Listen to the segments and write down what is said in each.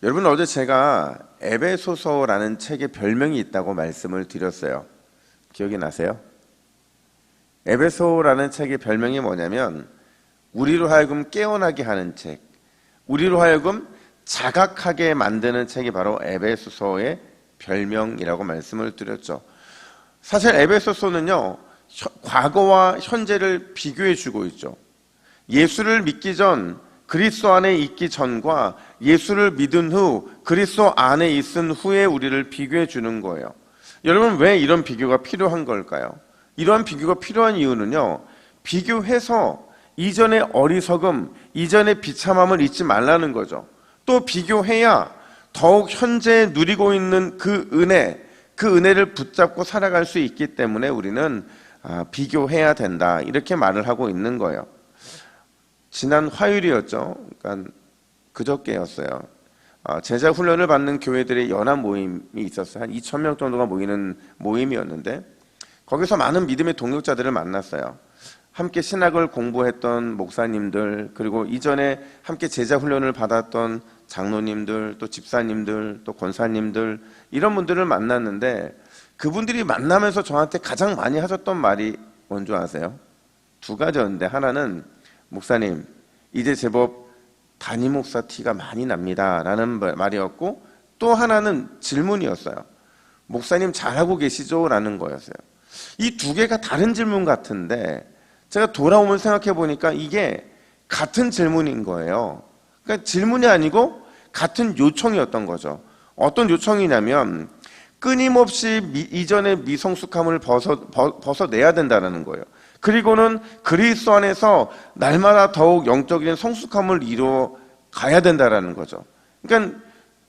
여러분, 어제 제가 에베소서라는 책에 별명이 있다고 말씀을 드렸어요. 기억이 나세요? 에베소라는 책의 별명이 뭐냐면 우리로 하여금 깨어나게 하는 책, 우리로 하여금 자각하게 만드는 책이 바로 에베소서의 별명이라고 말씀을 드렸죠. 사실 에베소서는요, 과거와 현재를 비교해 주고 있죠. 예수를 믿기 전, 그리스도 안에 있기 전과 예수를 믿은 후, 그리스도 안에 있은 후에 우리를 비교해 주는 거예요. 여러분, 왜 이런 비교가 필요한 걸까요? 이러한 비교가 필요한 이유는요, 비교해서 이전의 어리석음, 이전의 비참함을 잊지 말라는 거죠. 또 비교해야 더욱 현재 누리고 있는 그 은혜를 붙잡고 살아갈 수 있기 때문에 우리는 비교해야 된다, 이렇게 말을 하고 있는 거예요. 지난 화요일이었죠. 그러니까 그저께였어요. 제자 훈련을 받는 교회들의 연합 모임이 있었어요. 한 2,000명 정도가 모이는 모임이었는데 거기서 많은 믿음의 동역자들을 만났어요. 함께 신학을 공부했던 목사님들, 그리고 이전에 함께 제자 훈련을 받았던 장로님들, 또 집사님들, 또 권사님들, 이런 분들을 만났는데 그분들이 만나면서 저한테 가장 많이 하셨던 말이 뭔지 아세요? 두 가지였는데, 하나는 목사님, 이제 제법 담임 목사 티가 많이 납니다 라는 말이었고, 또 하나는 질문이었어요. 목사님 잘하고 계시죠? 라는 거였어요. 이 두 개가 다른 질문 같은데 제가 돌아오면서 생각해 보니까 이게 같은 질문인 거예요. 그러니까 질문이 아니고 같은 요청이었던 거죠. 어떤 요청이냐면 끊임없이 이전의 미성숙함을 벗어내야 된다는 거예요. 그리고는 그리스도 안에서 날마다 더욱 영적인 성숙함을 이루어 가야 된다는 거죠. 그러니까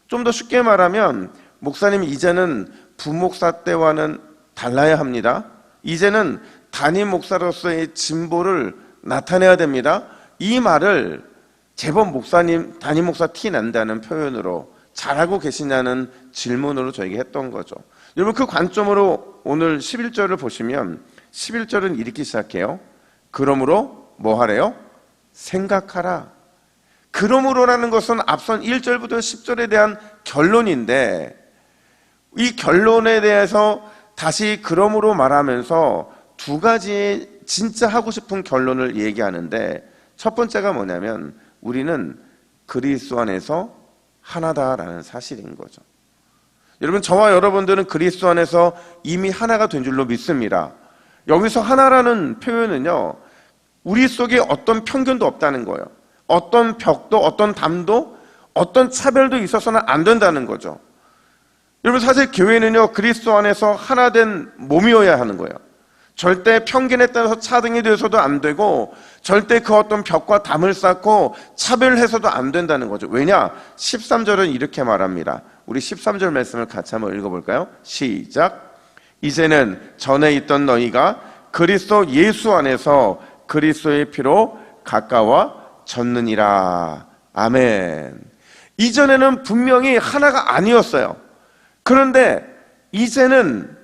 좀 더 쉽게 말하면, 목사님 이제는 부목사 때와는 달라야 합니다. 이제는 담임 목사로서의 진보를 나타내야 됩니다. 이 말을 제법 목사님, 담임 목사 티 난다는 표현으로, 잘하고 계시냐는 질문으로 저에게 했던 거죠. 여러분, 그 관점으로 오늘 11절을 보시면 11절은 이렇게 시작해요. 그러므로 뭐 하래요? 생각하라. 그러므로라는 것은 앞선 1절부터 10절에 대한 결론인데, 이 결론에 대해서 다시 그러므로 말하면서 두 가지의 진짜 하고 싶은 결론을 얘기하는데, 첫 번째가 뭐냐면 우리는 그리스도 안에서 하나다라는 사실인 거죠. 여러분, 저와 여러분들은 그리스도 안에서 이미 하나가 된 줄로 믿습니다. 여기서 하나라는 표현은요, 우리 속에 어떤 편견도 없다는 거예요. 어떤 벽도, 어떤 담도, 어떤 차별도 있어서는 안 된다는 거죠. 여러분, 사실 교회는요, 그리스도 안에서 하나 된 몸이어야 하는 거예요. 절대 편견에 따라서 차등이 돼서도 안 되고, 절대 그 어떤 벽과 담을 쌓고 차별해서도 안 된다는 거죠. 왜냐? 13절은 이렇게 말합니다. 우리 13절 말씀을 같이 한번 읽어볼까요? 시작. 이제는 전에 있던 너희가 그리스도 예수 안에서 그리스도의 피로 가까워졌느니라. 아멘. 이전에는 분명히 하나가 아니었어요. 그런데 이제는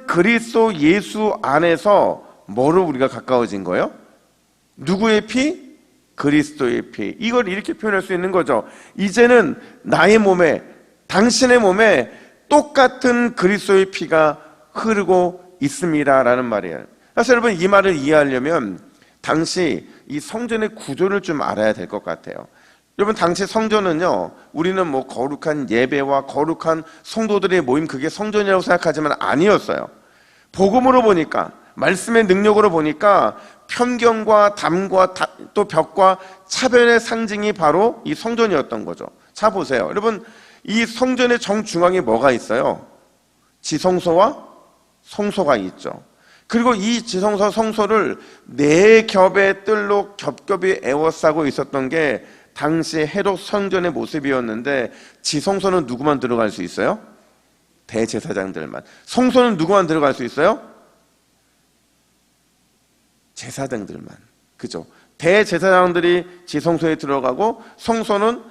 그리스도 예수 안에서 뭐로 우리가 가까워진 거예요? 누구의 피? 그리스도의 피. 이걸 이렇게 표현할 수 있는 거죠. 이제는 나의 몸에, 당신의 몸에 똑같은 그리스도의 피가 흐르고 있습니다 라는 말이에요. 사실 여러분, 이 말을 이해하려면 당시 이 성전의 구조를 좀 알아야 될 것 같아요. 여러분, 당시 성전은요, 우리는 뭐 거룩한 예배와 거룩한 성도들의 모임, 그게 성전이라고 생각하지만 아니었어요. 복음으로 보니까, 말씀의 능력으로 보니까 편견과 담과 또 벽과 차별의 상징이 바로 이 성전이었던 거죠. 자, 보세요. 여러분, 이 성전의 정중앙에 뭐가 있어요? 지성소와 성소가 있죠. 그리고 이 지성소, 성소를 네 겹의 뜰로 겹겹이 에워싸고 있었던 게 당시 헤롯 성전의 모습이었는데, 지성소는 누구만 들어갈 수 있어요? 대제사장들만. 성소는 누구만 들어갈 수 있어요? 제사장들만. 그죠? 대제사장들이 지성소에 들어가고 성소는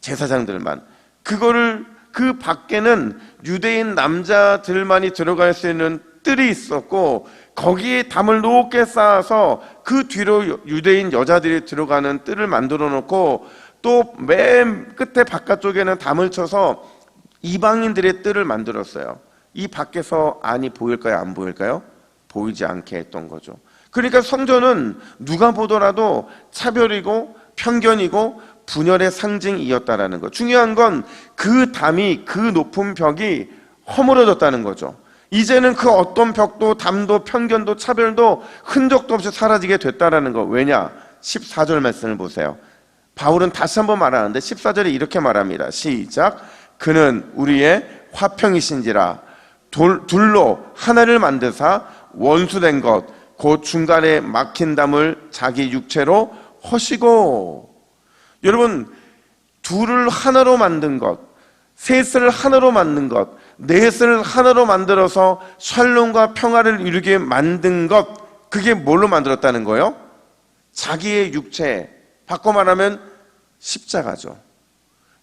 제사장들만. 그 밖에는 유대인 남자들만이 들어갈 수 있는 뜰이 있었고, 거기에 담을 높게 쌓아서 그 뒤로 유대인 여자들이 들어가는 뜰을 만들어 놓고, 또 맨 끝에 바깥쪽에는 담을 쳐서 이방인들의 뜰을 만들었어요. 이 밖에서 안이 보일까요? 안 보일까요? 보이지 않게 했던 거죠. 그러니까 성전은 누가 보더라도 차별이고 편견이고 분열의 상징이었다라는 거. 중요한 건 그 담이, 그 높은 벽이 허물어졌다는 거죠. 이제는 그 어떤 벽도 담도 편견도 차별도 흔적도 없이 사라지게 됐다라는 거. 왜냐? 14절 말씀을 보세요. 바울은 다시 한번 말하는데 14절에 이렇게 말합니다. 시작. 그는 우리의 화평이신지라 둘로 하나를 만드사 원수된 것 곧 중간에 막힌 담을 자기 육체로 허시고. 여러분, 둘을 하나로 만든 것, 셋을 하나로 만든 것, 넷을 하나로 만들어서 샬롬과 평화를 이루게 만든 것, 그게 뭘로 만들었다는 거예요? 자기의 육체, 바꿔 말하면 십자가죠.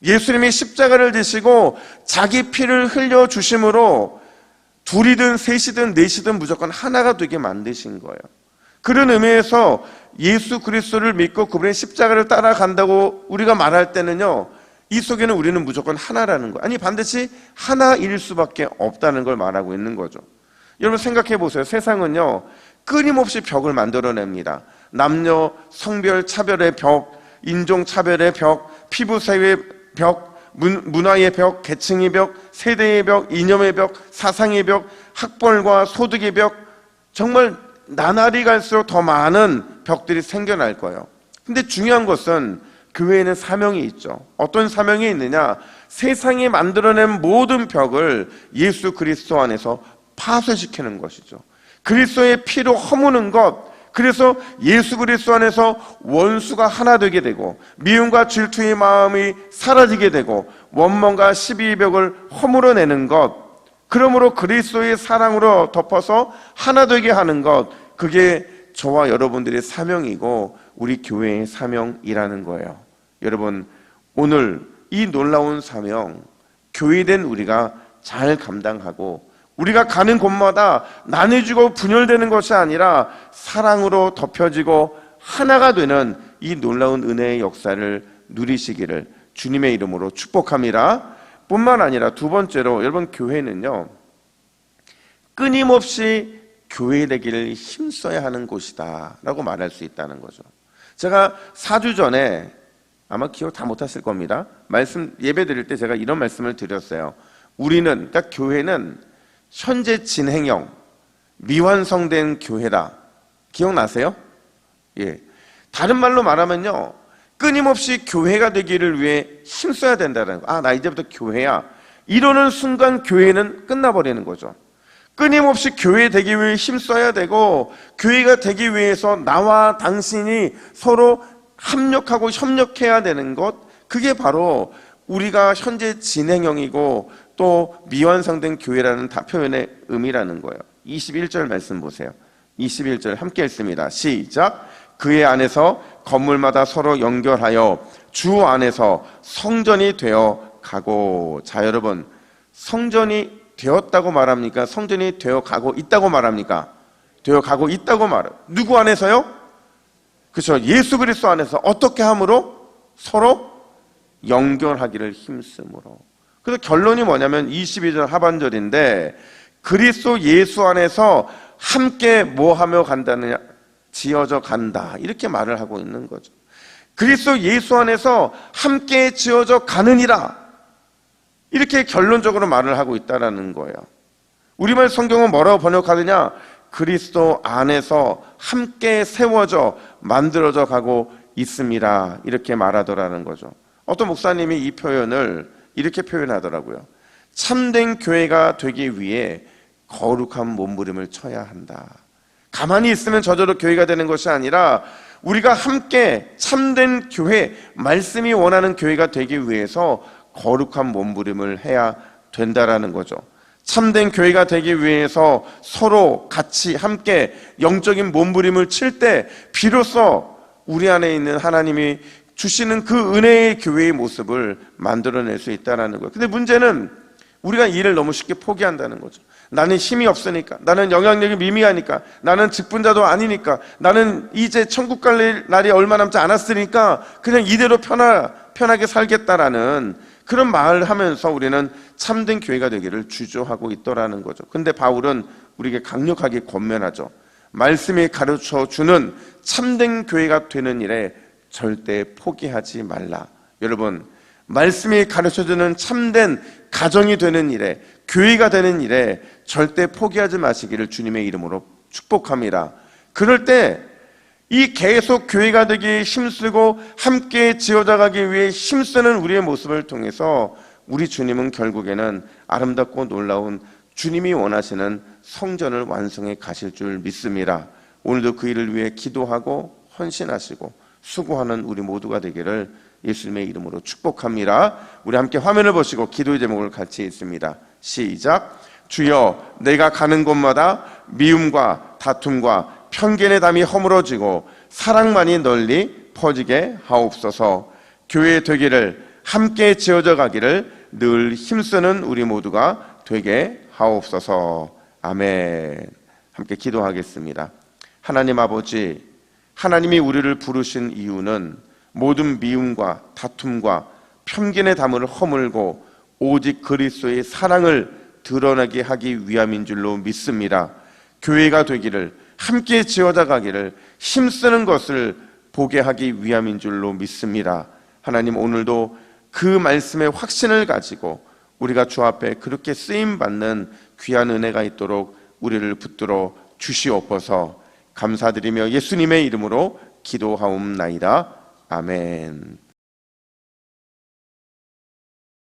예수님이 십자가를 지시고 자기 피를 흘려주심으로 둘이든 셋이든 넷이든 무조건 하나가 되게 만드신 거예요. 그런 의미에서 예수 그리스도를 믿고 그분의 십자가를 따라간다고 우리가 말할 때는요, 이 속에는 우리는 무조건 하나라는 거예요. 아니, 반드시 하나일 수밖에 없다는 걸 말하고 있는 거죠. 여러분 생각해 보세요. 세상은요, 끊임없이 벽을 만들어냅니다. 남녀 성별 차별의 벽, 인종 차별의 벽, 피부 사회의 벽, 문화의 벽, 계층의 벽, 세대의 벽, 이념의 벽, 사상의 벽, 학벌과 소득의 벽, 정말 나날이 갈수록 더 많은 벽들이 생겨날 거예요. 근데 중요한 것은 교회에는 사명이 있죠. 어떤 사명이 있느냐? 세상이 만들어낸 모든 벽을 예수 그리스도 안에서 파쇄시키는 것이죠. 그리스도의 피로 허무는 것, 그래서 예수 그리스도 안에서 원수가 하나 되게 되고 미움과 질투의 마음이 사라지게 되고 원망과 시비의 벽을 허물어내는 것, 그러므로 그리스도의 사랑으로 덮어서 하나 되게 하는 것, 그게 저와 여러분들의 사명이고 우리 교회의 사명이라는 거예요. 여러분, 오늘 이 놀라운 사명, 교회된 우리가 잘 감당하고 우리가 가는 곳마다 나눠지고 분열되는 것이 아니라 사랑으로 덮여지고 하나가 되는 이 놀라운 은혜의 역사를 누리시기를 주님의 이름으로 축복합니다. 뿐만 아니라 두 번째로, 여러분, 교회는요, 끊임없이 교회 되기를 힘써야 하는 곳이다 라고 말할 수 있다는 거죠. 제가 4주 전에, 아마 기억 다 못하실 겁니다, 예배 드릴 때 제가 이런 말씀을 드렸어요. 우리는, 그러니까 교회는 현재 진행형, 미완성된 교회다. 기억나세요? 예. 다른 말로 말하면요, 끊임없이 교회가 되기를 위해 힘써야 된다는 거. 아, 나 이제부터 교회야. 이러는 순간 교회는 끝나버리는 거죠. 끊임없이 교회 되기 위해 힘써야 되고, 교회가 되기 위해서 나와 당신이 서로 합력하고 협력해야 되는 것, 그게 바로 우리가 현재 진행형이고 또 미완성된 교회라는 표현의 의미라는 거예요. 21절 말씀 보세요. 21절 함께 읽습니다. 시작. 그의 안에서 건물마다 서로 연결하여 주 안에서 성전이 되어 가고. 자, 여러분, 성전이 되었다고 말합니까? 성전이 되어 가고 있다고 말합니까? 되어 가고 있다고 말해요. 누구 안에서요? 그렇죠. 예수 그리스도 안에서. 어떻게 함으로? 서로 연결하기를 힘쓰므로. 그래서 결론이 뭐냐면 22절 하반절인데, 그리스도 예수 안에서 함께 뭐하며 간다느냐? 지어져 간다. 이렇게 말을 하고 있는 거죠. 그리스도 예수 안에서 함께 지어져 가느니라. 이렇게 결론적으로 말을 하고 있다는 거예요. 우리말 성경은 뭐라고 번역하느냐? 그리스도 안에서 함께 세워져 만들어져 가고 있습니다. 이렇게 말하더라는 거죠. 어떤 목사님이 이 표현을 이렇게 표현하더라고요. 참된 교회가 되기 위해 거룩한 몸부림을 쳐야 한다. 가만히 있으면 저절로 교회가 되는 것이 아니라 우리가 함께 참된 교회, 말씀이 원하는 교회가 되기 위해서 거룩한 몸부림을 해야 된다라는 거죠. 참된 교회가 되기 위해서 서로 같이 함께 영적인 몸부림을 칠 때 비로소 우리 안에 있는 하나님이 주시는 그 은혜의 교회의 모습을 만들어낼 수 있다는 거예요. 근데 문제는 우리가 이 일을 너무 쉽게 포기한다는 거죠. 나는 힘이 없으니까, 나는 영향력이 미미하니까, 나는 직분자도 아니니까, 나는 이제 천국 갈 날이 얼마 남지 않았으니까 그냥 이대로 편하게 살겠다라는 그런 말을 하면서 우리는 참된 교회가 되기를 주저하고 있더라는 거죠. 근데 바울은 우리에게 강력하게 권면하죠. 말씀이 가르쳐 주는 참된 교회가 되는 일에 절대 포기하지 말라. 여러분, 말씀이 가르쳐주는 참된 가정이 되는 일에, 교회가 되는 일에 절대 포기하지 마시기를 주님의 이름으로 축복합니다. 그럴 때 이 계속 교회가 되기 힘쓰고 함께 지어져가기 위해 힘쓰는 우리의 모습을 통해서 우리 주님은 결국에는 아름답고 놀라운 주님이 원하시는 성전을 완성해 가실 줄 믿습니다. 오늘도 그 일을 위해 기도하고 헌신하시고 수고하는 우리 모두가 되기를 예수님의 이름으로 축복합니다. 우리 함께 화면을 보시고 기도의 제목을 같이 읽습니다. 시작. 주여, 내가 가는 곳마다 미움과 다툼과 편견의 담이 허물어지고 사랑만이 널리 퍼지게 하옵소서. 교회 되기를, 함께 지어져 가기를 늘 힘쓰는 우리 모두가 되게 하옵소서. 아멘. 함께 기도하겠습니다. 하나님 아버지, 하나님이 우리를 부르신 이유는 모든 미움과 다툼과 편견의 담을 허물고 오직 그리스도의 사랑을 드러나게 하기 위함인 줄로 믿습니다. 교회가 되기를, 함께 지어져 가기를 힘쓰는 것을 보게 하기 위함인 줄로 믿습니다. 하나님, 오늘도 그 말씀의 확신을 가지고 우리가 주 앞에 그렇게 쓰임받는 귀한 은혜가 있도록 우리를 붙들어 주시옵소서. 감사드리며 예수님의 이름으로 기도하옵나이다. 아멘.